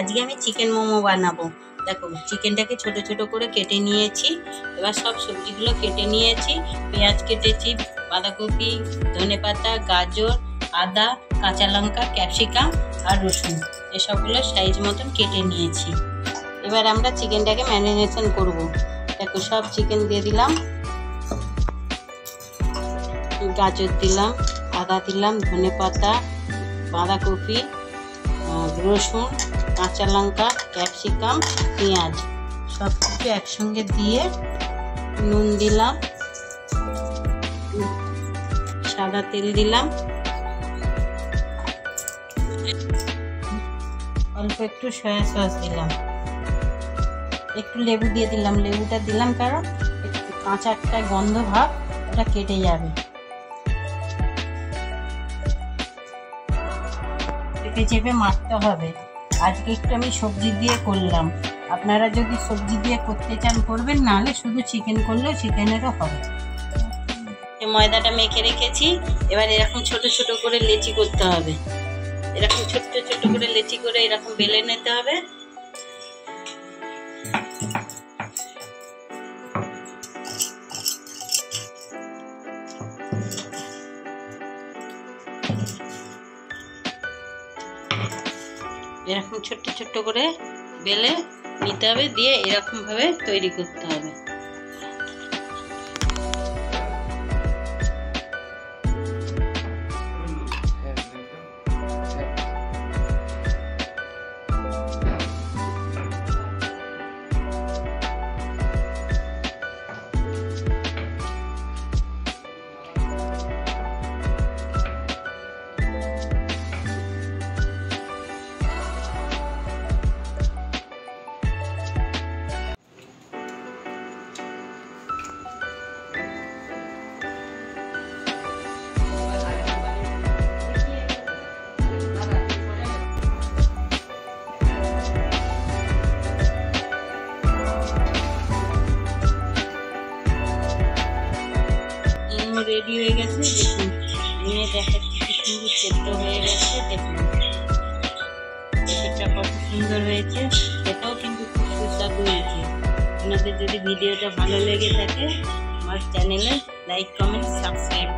আজকে আমি চিকেন মোমো বানাবো। দেখো চিকেনটাকে ছোট ছোট করে কেটে নিয়েছি। এবার সব সবজিগুলো কেটে নিয়েছি। পেঁয়াজ কেটেছি, বাঁধাকপি, ধনেপাতা, গাজর, আদা, কাঁচা লঙ্কা, ক্যাপসিকাম আর রসুন এসবগুলো সাইজ মতন কেটে নিয়েছি। এবার আমরা চিকেনটাকে ম্যারিনেশন করব। দেখো সব চিকেন দিয়ে দিলাম, গাজর দিলাম, আদা দিলাম, ধনেপাতা, বাঁধাকপি, রসুন, কাঁচা লঙ্কা, ক্যাপসিকাম, পেঁয়াজ সব কিছু একসঙ্গে দিয়ে নুন দিলাম, সাদা তেল দিলাম, অল্প একটু সয়া সস দিলাম, একটু লেবু দিয়ে দিলাম। লেবুটা দিলাম কারণ একটু কাঁচা একটা গন্ধ ভাব ওটা কেটে যাবে। চেপে চেপে মাখতে হবে। আজকে একটু আমি সবজি দিয়ে করলাম, আপনারা যদি সবজি দিয়ে করতে চান করবেন, নাহলে শুধু চিকেন করলেও চিকেনেরও হবে। ময়দাটা মেখে রেখেছি। এবার এরকম ছোট ছোট করে লেচি করতে হবে। এরকম ছোট্ট ছোট করে লেচি করে এরকম বেলে নিতে হবে। এরকম ছোট্ট ছোট্ট করে বেলে নিতে হবে, দিয়ে এরকম ভাবে তৈরি করতে হবে। রেডি হয়ে গেছে, দেখুন নিয়ে দেখাচ্ছি কি সুন্দর সেদ্ধ হয়ে গেছে। দেখুন এটা কত সুন্দর হয়েছে, এটাও কিন্তু খুব সুস্বাদু হয়েছে। আপনাদের যদি ভিডিওটা ভালো লেগে থাকে আমার চ্যানেলে লাইক, কমেন্ট, সাবস্ক্রাইব